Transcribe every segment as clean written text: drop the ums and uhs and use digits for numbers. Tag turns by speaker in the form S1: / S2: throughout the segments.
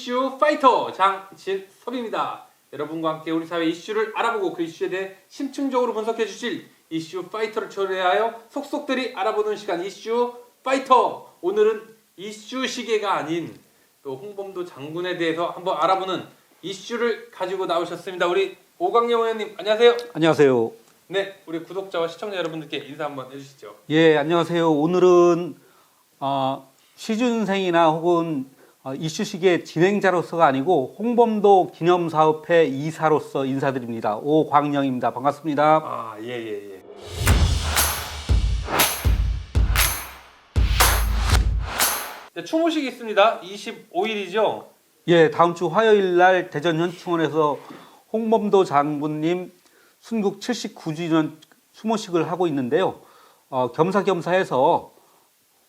S1: 이슈 파이터 장진섭입니다. 여러분과 함께 우리 사회 이슈를 알아보고 그 이슈에 대해 심층적으로 분석해 주실 이슈 파이터를 초대하여 속속들이 알아보는 시간 이슈 파이터. 오늘은 이슈 시계가 아닌 또 홍범도 장군에 대해서 한번 알아보는 이슈를 가지고 나오셨습니다. 우리 오광영 의원님 안녕하세요.
S2: 안녕하세요.
S1: 네, 우리 구독자와 시청자 여러분들께 인사 한번 해주시죠.
S2: 예, 안녕하세요. 오늘은 취준생이나 혹은 이슈시계 진행자로서가 아니고 홍범도 기념사업회 이사로서 인사드립니다. 오광영입니다. 반갑습니다.
S1: 아, 예. 네, 추모식이 있습니다. 25일이죠.
S2: 예, 다음 주 화요일 날 대전 현충원에서 홍범도 장군님 순국 79주년 추모식을 하고 있는데요. 겸사겸사해서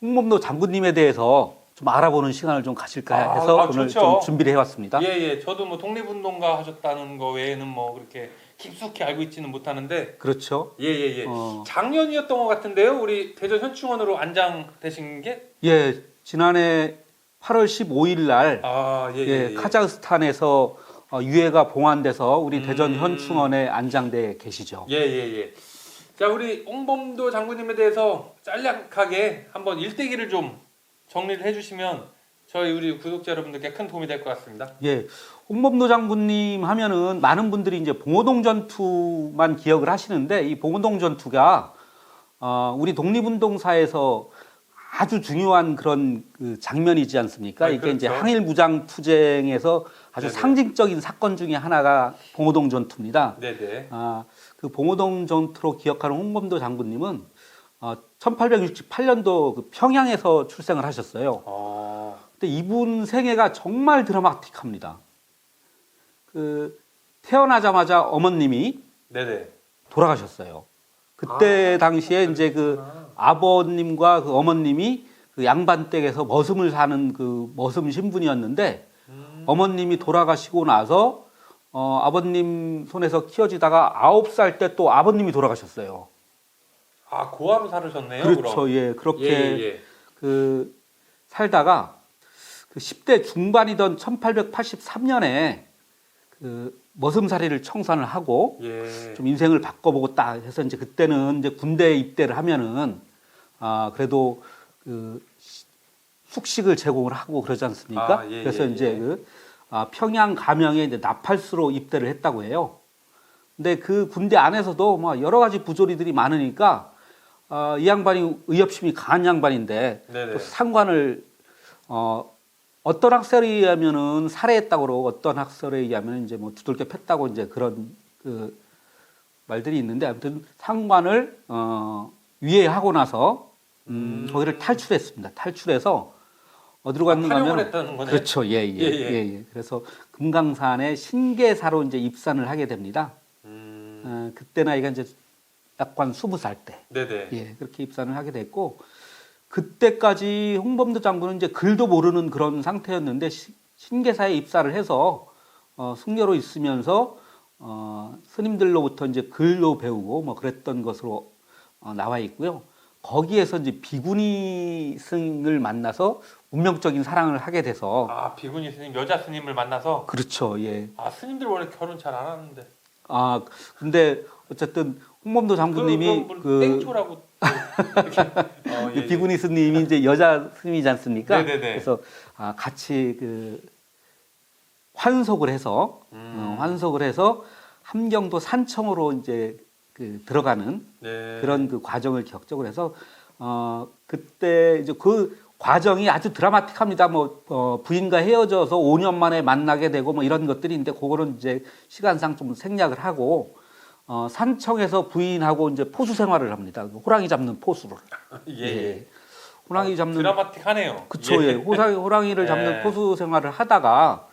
S2: 홍범도 장군님에 대해서 좀 알아보는 시간을 좀 가질까 해서 오늘
S1: 좋죠.
S2: 좀 준비를 해왔습니다.
S1: 예. 저도 뭐 독립운동가 하셨다는 거 외에는 뭐 그렇게 깊숙이 알고 있지는 못하는데.
S2: 그렇죠.
S1: 예. 작년이었던 것 같은데요. 우리 대전 현충원으로 안장되신 게?
S2: 예, 지난해 8월 15일 날
S1: 예.
S2: 카자흐스탄에서 유해가 봉환돼서 우리 대전 현충원에 안장돼 계시죠.
S1: 예. 자, 우리 홍범도 장군님에 대해서 짤막하게 한번 일대기를 좀 정리를 해주시면 저희 우리 구독자 여러분들께 큰 도움이 될 것 같습니다.
S2: 예, 홍범도 장군님 하면은 많은 분들이 이제 봉오동 전투만 기억을 하시는데 이 봉오동 전투가 우리 독립운동사에서 아주 중요한 그런 그 장면이지 않습니까? 이게
S1: 그렇죠.
S2: 이제 항일 무장 투쟁에서 아주
S1: 네네.
S2: 상징적인 사건 중에 하나가 봉오동 전투입니다.
S1: 네네.
S2: 그 봉오동 전투로 기억하는 홍범도 장군님은 1868년도 그 평양에서 출생을 하셨어요. 근데 이분 생애가 정말 드라마틱합니다. 그 태어나자마자 어머님이
S1: 네네.
S2: 돌아가셨어요. 그때 당시에 이제 그 아버님과 그 어머님이 그 양반댁에서 머슴을 사는 그 머슴 신분이었는데 어머님이 돌아가시고 나서 아버님 손에서 키워지다가 9살 때 또 아버님이 돌아가셨어요.
S1: 고아로 살으셨네요.
S2: 그렇죠.
S1: 그럼.
S2: 예, 그렇게
S1: 예.
S2: 그 살다가 그 10대 중반이던 1883년에 그 머슴살이를 청산을 하고
S1: 예.
S2: 좀 인생을 바꿔보고 딱 해서 이제 그때는 이제 군대 입대를 하면은 그래도 그 숙식을 제공을 하고 그러지 않습니까? 그래서 이제 그 평양 가명에 이제 나팔수로 입대를 했다고 해요. 근데 그 군대 안에서도 뭐 여러 가지 부조리들이 많으니까 이 양반이 의협심이 강한 양반인데
S1: 네네.
S2: 또 상관을 어떤 학설에 의하면은 살해했다고 그러고 어떤 학설에 의하면 이제 뭐 두들겨 팼다고 이제 그런 그 말들이 있는데 아무튼 상관을 위해하고 나서 거기를 탈출했습니다. 탈출해서 어디로 갔는가 하면
S1: 했다는 거네.
S2: 그렇죠. 예. 그래서 금강산의 신계사로 이제 입산을 하게 됩니다. 그때 나이가 이제 약관 20살 때.
S1: 네네.
S2: 예, 그렇게 입산을 하게 됐고 그때까지 홍범도 장군은 이제 글도 모르는 그런 상태였는데 신계사에 입사를 해서 승려로 있으면서 스님들로부터 이제 글도 배우고 뭐 그랬던 것으로 나와 있고요. 거기에서 이제 비구니 스님을 만나서 운명적인 사랑을 하게 돼서
S1: 비구니 스님, 여자 스님을 만나서.
S2: 그렇죠. 예.
S1: 스님들 원래 결혼 잘 안 하는데.
S2: 근데 어쨌든 홍범도 장군님이
S1: 땡초라고
S2: 그 비구니 스님이 이제 여자 스님이지 않습니까?
S1: 네네네.
S2: 그래서 같이 그 환속을 해서 함경도 산청으로 이제 그 들어가는 그런 그 과정을 기억적으로 해서 그때 이제 그 과정이 아주 드라마틱합니다. 뭐 부인과 헤어져서 5년 만에 만나게 되고 뭐 이런 것들인데 그거는 이제 시간상 좀 생략을 하고 산청에서 부인하고 이제 포수 생활을 합니다. 호랑이 잡는 포수를.
S1: 예.
S2: 호랑이 잡는
S1: 드라마틱하네요.
S2: 그쵸. 예. 호랑이를 잡는 포수 생활을 하다가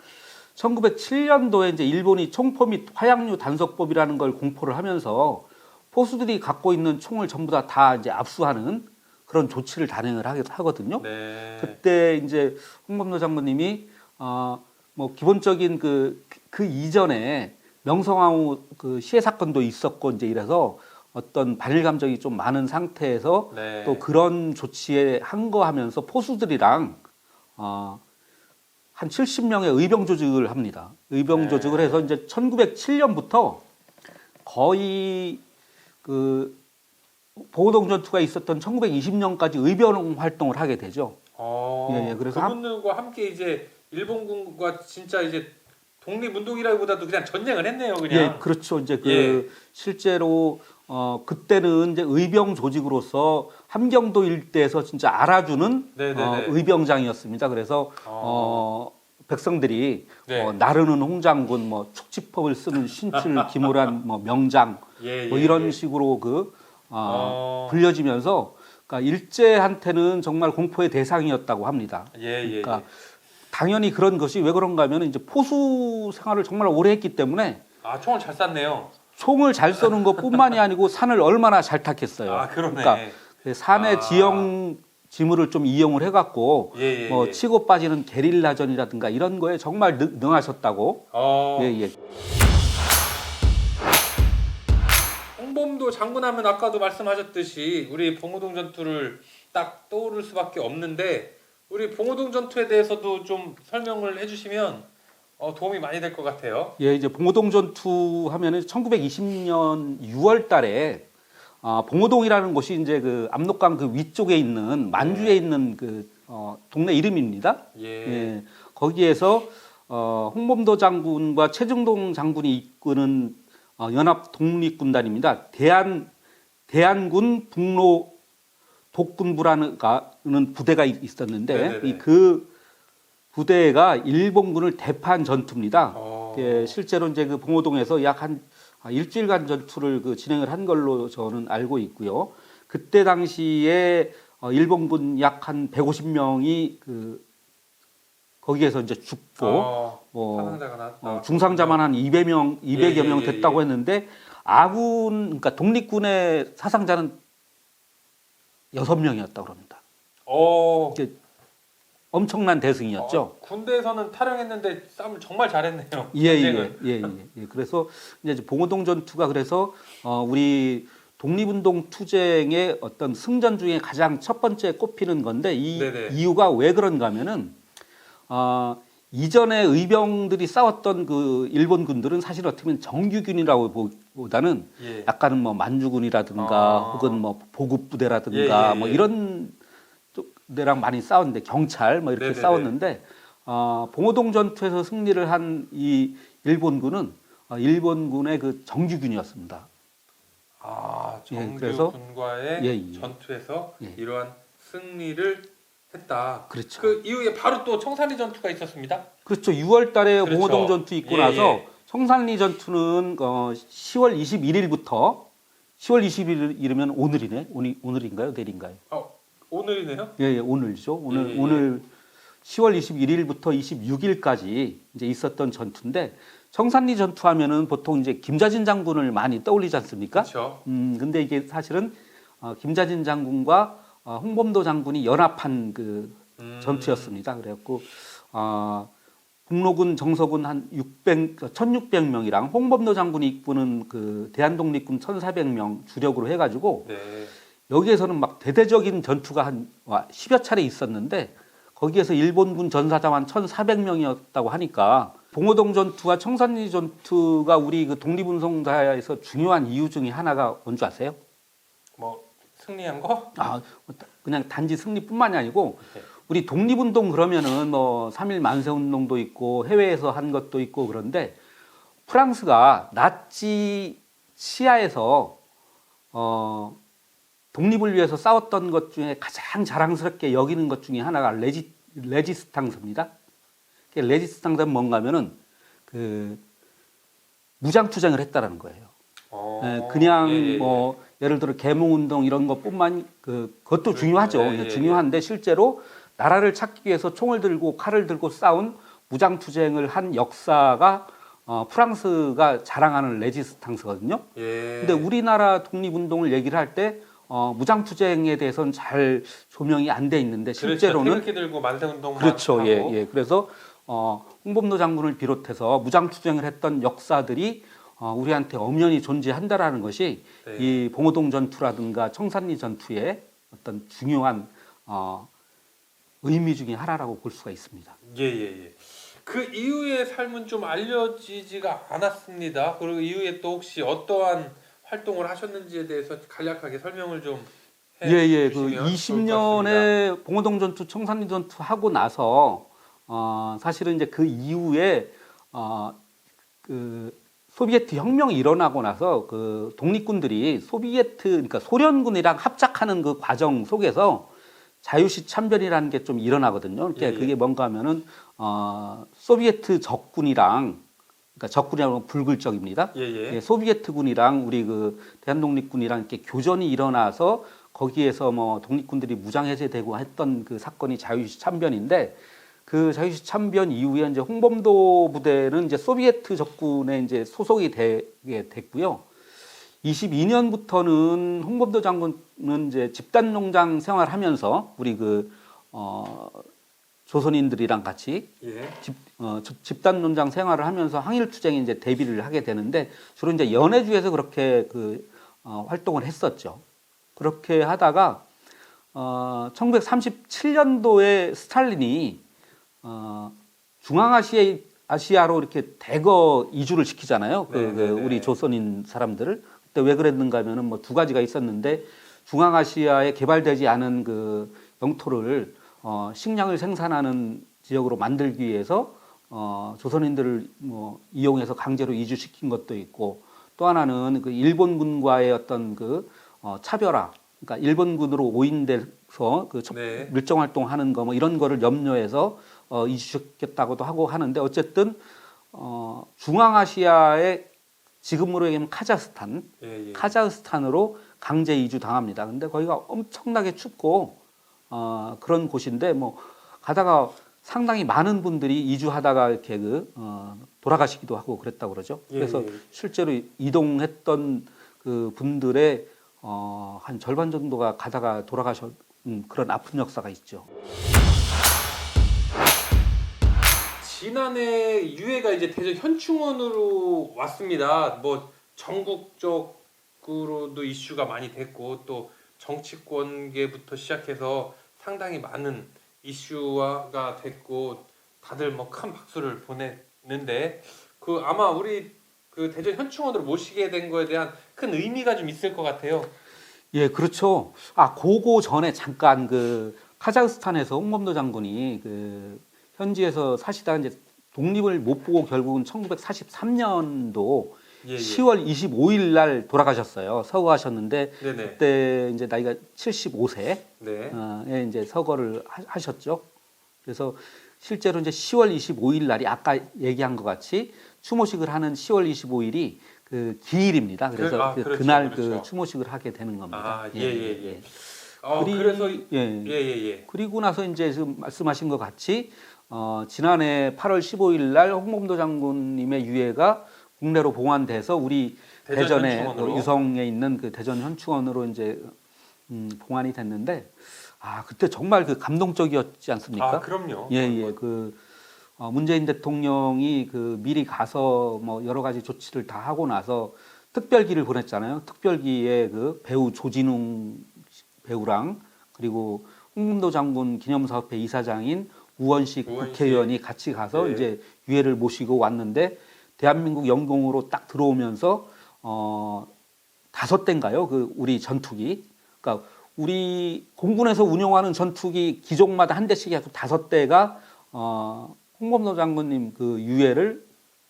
S2: 1907년도에 이제 일본이 총포 및 화약류 단속법이라는 걸 공포를 하면서 포수들이 갖고 있는 총을 전부 다 이제 압수하는 그런 조치를 단행을 하거든요.
S1: 네.
S2: 그때 이제 홍범도 장군님이 뭐 기본적인 그 이전에 명성황후 그 시해 사건도 있었고 이제 이래서 어떤 반일 감정이 좀 많은 상태에서 또 그런 조치에 항거하면서 포수들이랑 한 70명의 의병 조직을 합니다. 의병
S1: 네.
S2: 조직을 해서 이제 1907년부터 거의 그 봉오동 전투가 있었던 1920년까지 의병 활동을 하게 되죠. 예, 예. 그래서
S1: 그분들과 함께 이제 일본군과 진짜 이제 독립운동이라기보다도 그냥 전쟁을 했네요, 그냥.
S2: 예, 그렇죠. 이제 그
S1: 예.
S2: 실제로 그때는 이제 의병 조직으로서 함경도 일대에서 진짜 알아주는
S1: 네네네.
S2: 의병장이었습니다. 그래서 백성들이
S1: 네.
S2: 나르는 홍장군, 뭐 축지법을 쓰는 신칠 김호란, 뭐 명장,
S1: 예,
S2: 뭐
S1: 예,
S2: 이런
S1: 예.
S2: 식으로 불려지면서 그러니까 일제한테는 정말 공포의 대상이었다고 합니다.
S1: 예, 예,
S2: 그러니까
S1: 예.
S2: 당연히 그런 것이 왜 그런가 하면 이제 포수 생활을 정말 오래 했기 때문에
S1: 아, 총을 잘 쐈네요.
S2: 총을 잘 쏘는 것뿐만이 아니고 산을 얼마나 잘 탔겠어요.
S1: 아, 그러네.
S2: 그러니까 산의
S1: 아.
S2: 지형 지물을 좀 이용을 해갖고
S1: 예, 예,
S2: 뭐
S1: 예.
S2: 치고 빠지는 게릴라전이라든가 이런 거에 정말 능하셨다고. 예, 예.
S1: 홍범도 장군하면 아까도 말씀하셨듯이 우리 봉오동 전투를 딱 떠오를 수밖에 없는데 우리 봉오동 전투에 대해서도 좀 설명을 해주시면 도움이 많이 될 것 같아요.
S2: 예, 이제 봉오동 전투 하면은 1920년 6월 달에 봉오동이라는 곳이 이제 그 압록강 그 위쪽에 있는 만주에 있는 그 동네 이름입니다.
S1: 예.
S2: 예, 거기에서 홍범도 장군과 최중동 장군이 이끄는 연합 독립군단입니다. 대한군 북로 독군부라는 부대가 있었는데
S1: 네네네.
S2: 그 부대가 일본군을 대파한 전투입니다.
S1: 어.
S2: 예, 실제로 이제 그 봉오동에서 약 한 일주일간 전투를 진행을 한 걸로 저는 알고 있고요. 그때 당시에 일본군 약 한 150명이 거기에서 이제 죽고
S1: 사상자가 나왔다.
S2: 중상자만 한 200명, 200여 명
S1: 예,
S2: 됐다고
S1: 예.
S2: 했는데 아군 그러니까 독립군의 사상자는 6명이었다고 그럽니다. 이게 엄청난 대승이었죠.
S1: 군대에서는 탈영했는데 싸움을 정말 잘했네요.
S2: 예,
S1: 전쟁을.
S2: 예. 그래서 이제 봉오동 전투가 그래서 우리 독립운동 투쟁의 어떤 승전 중에 가장 첫 번째 꼽히는 건데 이
S1: 네네.
S2: 이유가 왜 그런가 하면은 이전에 의병들이 싸웠던 그 일본 군들은 사실 어떻게 보면 정규군이라고 보다는
S1: 예.
S2: 약간은 뭐 만주군이라든가 혹은 뭐 보급부대라든가
S1: 예.
S2: 뭐 이런 데랑 많이 싸웠는데 경찰 뭐 이렇게
S1: 네네네.
S2: 싸웠는데 봉오동 전투에서 승리를 한 이 일본군은 일본군의 그 정규군이었습니다. 예, 그래서
S1: 정규군과의 전투에서
S2: 예.
S1: 이러한 승리를 했다.
S2: 그렇죠.
S1: 그 이후에 바로 또 청산리 전투가 있었습니다.
S2: 그렇죠. 6월달에
S1: 그렇죠.
S2: 봉오동 전투 있고
S1: 예,
S2: 나서
S1: 예.
S2: 청산리 전투는 10월 21일부터 10월 20일이면 오늘이네. 오늘인가요? 내일인가요?
S1: 오늘이네요.
S2: 예, 오늘이죠. 오늘
S1: 예.
S2: 오늘 10월 21일부터 26일까지 이제 있었던 전투인데 청산리 전투하면은 보통 이제 김자진 장군을 많이 떠올리지 않습니까?
S1: 그렇죠.
S2: 근데 이게 사실은 김자진 장군과 홍범도 장군이 연합한 그 전투였습니다. 그래갖고 북로군 정서군 한 1,600명이랑 홍범도 장군이 이끄는 그 대한독립군 1,400명 주력으로 해가지고
S1: 네.
S2: 여기에서는 막 대대적인 전투가 한 10여 차례 있었는데 거기에서 일본군 전사자만 1,400명이었다고 하니까 봉오동 전투와 청산리 전투가 우리 그 독립운동사에서 중요한 이유 중에 하나가 뭔지 아세요?
S1: 뭐 승리한 거?
S2: 그냥 단지 승리뿐만이 아니고
S1: 네.
S2: 우리 독립운동 그러면은 뭐 3.1 만세운동도 있고 해외에서 한 것도 있고 그런데 프랑스가 나치 치하에서 독립을 위해서 싸웠던 것 중에 가장 자랑스럽게 여기는 것 중에 하나가 레지스탕스입니다. 레지스탕스는 뭔가 하면은 그 무장투쟁을 했다라는 거예요. 그냥 뭐 예를 들어 계몽운동 이런 것뿐만 그것도 중요하죠. 중요한데 실제로 나라를 찾기 위해서 총을 들고 칼을 들고 싸운 무장투쟁을 한 역사가 프랑스가 자랑하는 레지스탕스거든요. 근데 우리나라 독립운동을 얘기를 할 때 무장투쟁에 대해서는 잘 조명이 안 돼 있는데 실제로는
S1: 태극기 들고 만세운동만
S2: 그렇죠.
S1: 하고.
S2: 예. 그래서 홍범도 장군을 비롯해서 무장투쟁을 했던 역사들이 우리한테 엄연히 존재한다라는 것이
S1: 네.
S2: 이 봉오동 전투라든가 청산리 전투의 어떤 중요한 의미 중에 하나라고 볼 수가 있습니다.
S1: 예. 그 이후의 삶은 좀 알려지지가 않았습니다. 그리고 이후에 또 혹시 어떠한 활동을 하셨는지에 대해서 간략하게 설명을 좀
S2: 그
S1: 해주시면
S2: 20년에 봉오동 전투, 청산리 전투 하고 나서 사실은 이제 그 이후에 그 소비에트 혁명이 일어나고 나서 그 독립군들이 그러니까 소련군이랑 합작하는 그 과정 속에서 자유시 참변이라는 게 좀 일어나거든요. 그러니까 그게 뭔가 하면은 소비에트 적군이랑, 그러니까 적군이라고 하면 불굴적입니다. 소비에트군이랑 우리 그 대한독립군이랑 이렇게 교전이 일어나서 거기에서 뭐 독립군들이 무장해제되고 했던 그 사건이 자유시 참변인데, 그 자유시 참변 이후에 이제 홍범도 부대는 이제 소비에트 적군에 이제 소속이 되게 됐고요. 22년부터는 홍범도 장군은 이제 집단 농장 생활하면서 우리 조선인들이랑 같이 집단 농장 생활을 하면서 항일투쟁에 이제 대비를 하게 되는데, 주로 이제 연해주에서 그렇게 활동을 했었죠. 그렇게 하다가 1937년도에 스탈린이 중앙아시아로 이렇게 대거 이주를 시키잖아요. 우리 조선인 사람들을. 그때 왜 그랬는가 하면은 뭐 두 가지가 있었는데, 중앙아시아에 개발되지 않은 그 영토를 식량을 생산하는 지역으로 만들기 위해서 조선인들을 뭐 이용해서 강제로 이주시킨 것도 있고, 또 하나는 그 일본군과의 어떤 차별화, 그러니까 일본군으로 오인돼서 밀정 활동하는 거 뭐 이런 거를 염려해서 이주시켰다고도 하고 하는데, 어쨌든 중앙아시아의 지금으로 얘기하면 카자흐스탄으로 강제 이주 당합니다. 근데 거기가 엄청나게 춥고 그런 곳인데, 뭐 가다가 상당히 많은 분들이 이주하다가 이렇게 돌아가시기도 하고 그랬다고 그러죠. 그래서 실제로 이동했던 그 분들의 한 절반 정도가 가다가 돌아가신 그런 아픈 역사가 있죠.
S1: 지난해 유해가 이제 대전 현충원으로 왔습니다. 뭐 전국적으로도 이슈가 많이 됐고, 또 정치권계부터 시작해서 상당히 많은 이슈가 됐고, 다들 뭐 큰 박수를 보냈는데, 아마 우리 대전 현충원으로 모시게 된 거에 대한 큰 의미가 좀 있을 것 같아요.
S2: 예, 그렇죠. 그거 전에 잠깐 카자흐스탄에서 홍범도 장군이 현지에서 사시다가 이제 독립을 못 보고 결국은 1943년도 10월 25일 날 돌아가셨어요. 서거하셨는데, 그때 이제 나이가 75세에 이제 서거를 하셨죠. 그래서 실제로 이제 10월 25일 날이 아까 얘기한 것 같이 추모식을 하는 10월 25일이 그 기일입니다. 그래서 그날
S1: 그렇죠.
S2: 추모식을 하게 되는 겁니다.
S1: 그래서
S2: 그리고 나서 이제 지금 말씀하신 것 같이 지난해 8월 15일 날 홍범도 장군님의 유해가 국내로 봉환돼서 우리 대전에 유성에 있는 그 대전 현충원으로 이제 봉환이 됐는데, 그때 정말 감동적이었지 않습니까?
S1: 그럼요.
S2: 문재인 대통령이 미리 가서 뭐 여러 가지 조치를 다 하고 나서 특별기를 보냈잖아요. 특별기에 배우 조진웅 배우랑, 그리고 홍범도 장군 기념사업회 이사장인 우원식 국회의원이 같이 가서 이제 유해를 모시고 왔는데, 대한민국 영공으로 딱 들어오면서 5대인가요? 우리 전투기. 그러니까 우리 공군에서 운용하는 전투기 기종마다 한 대씩 해서 5대가 홍범도 장군님 유해를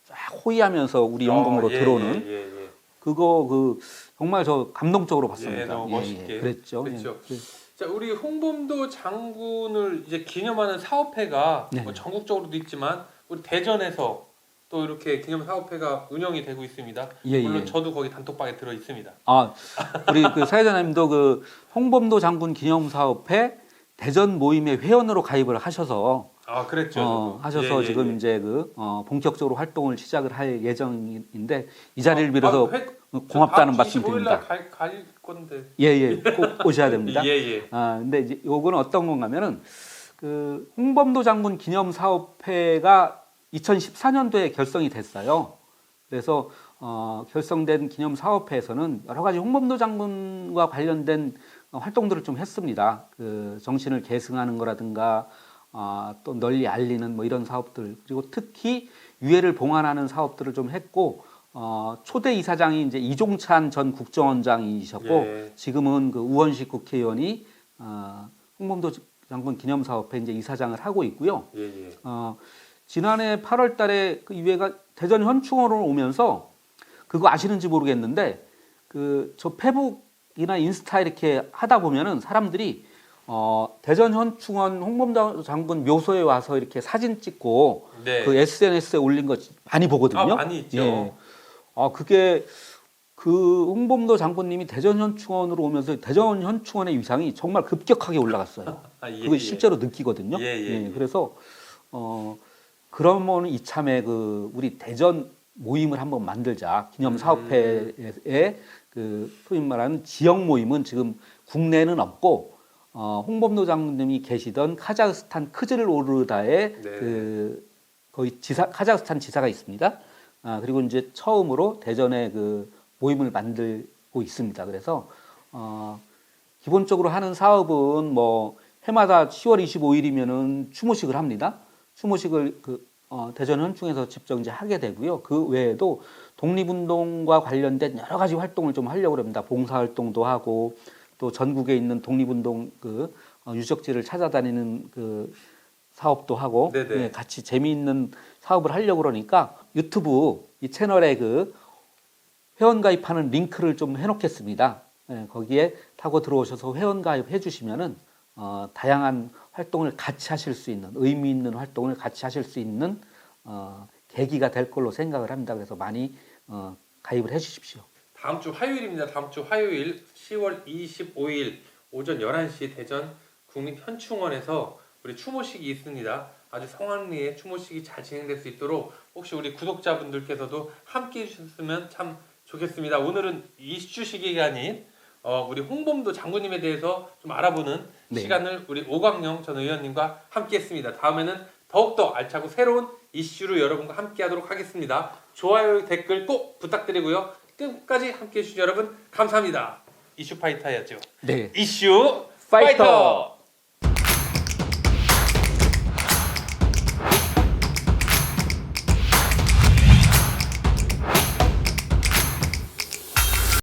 S2: 쫙 호위하면서 우리 영공으로 들어오는 그거 정말 저 감동적으로 봤습니다.
S1: 너무 멋있게
S2: 그랬죠.
S1: 자, 우리 홍범도 장군을 이제 기념하는 사업회가 뭐 전국적으로도 있지만 우리 대전에서 또 이렇게 기념 사업회가 운영이 되고 있습니다. 물론 저도 거기 단톡방에 들어 있습니다.
S2: 우리 사회자님도 홍범도 장군 기념 사업회 대전 모임의 회원으로 가입을 하셔서
S1: 그랬죠.
S2: 하셔서 지금 이제 본격적으로 활동을 시작을 할 예정인데, 이 자리를 빌어서 고맙다는 말씀드립니다.
S1: 갈 건데.
S2: 꼭 오셔야 됩니다. 근데 이제 요거는 어떤 건가면은 홍범도 장군 기념 사업회가 2014년도에 결성이 됐어요. 그래서 결성된 기념 사업회에서는 여러 가지 홍범도 장군과 관련된 활동들을 좀 했습니다. 정신을 계승하는 거라든가, 또 널리 알리는 뭐 이런 사업들, 그리고 특히 유해를 봉안하는 사업들을 좀 했고, 초대 이사장이 이제 이종찬 전 국정원장이셨고,
S1: 예.
S2: 지금은 그 우원식 국회의원이 홍범도 장군 기념사업회 이제 이사장을 하고 있고요.
S1: 예, 예.
S2: 지난해 8월 달에 그 유해가 대전 현충원으로 오면서, 그거 아시는지 모르겠는데, 저 페북이나 인스타 이렇게 하다 보면은 사람들이 대전 현충원 홍범도 장군 묘소에 와서 이렇게 사진 찍고
S1: 네.
S2: 그 SNS에 올린 거 많이 보거든요.
S1: 많이 있죠.
S2: 예. 그게 그 홍범도 장군님이 대전 현충원으로 오면서 대전 현충원의 위상이 정말 급격하게 올라갔어요.
S1: 예,
S2: 그걸 실제로 느끼거든요.
S1: 예.
S2: 그래서 그러면 이참에 우리 대전 모임을 한번 만들자. 기념 사업회에 소위 말하는 지역 모임은 지금 국내에는 없고 홍범도 장군님이 계시던 카자흐스탄 크즈르오르다에
S1: 네.
S2: 거기 카자흐스탄 지사가 있습니다. 그리고 이제 처음으로 대전에 모임을 만들고 있습니다. 그래서 기본적으로 하는 사업은 뭐 해마다 10월 25일이면은 추모식을 합니다. 추모식을 대전 현충에서 직접 이제 하게 되고요. 그 외에도 독립운동과 관련된 여러 가지 활동을 좀 하려고 합니다. 봉사활동도 하고 또 전국에 있는 독립운동 유적지를 찾아다니는 사업도 하고
S1: 네네.
S2: 같이 재미있는 사업을 하려고 그러니까 유튜브 이 채널에 회원가입하는 링크를 좀 해놓겠습니다. 거기에 타고 들어오셔서 회원가입해 주시면은 다양한 활동을 같이 하실 수 있는 의미 있는 활동을 같이 하실 수 있는 계기가 될 걸로 생각을 합니다. 그래서 많이 가입을 해 주십시오.
S1: 다음 주 화요일입니다. 다음 주 화요일 10월 25일 오전 11시 대전 국립현충원에서 우리 추모식이 있습니다. 아주 성황리에 추모식이 잘 진행될 수 있도록 혹시 우리 구독자분들께서도 함께 해주셨으면 참 좋겠습니다. 오늘은 이슈시기가 아닌 우리 홍범도 장군님에 대해서 좀 알아보는
S2: 네.
S1: 시간을 우리 오광영 전 의원님과 함께 했습니다. 다음에는 더욱더 알차고 새로운 이슈로 여러분과 함께 하도록 하겠습니다. 좋아요, 댓글 꼭 부탁드리고요. 끝까지 함께 해주신 여러분 감사합니다. 이슈 파이터였죠.
S2: 네.
S1: 이슈
S2: 파이터!
S1: 파이터!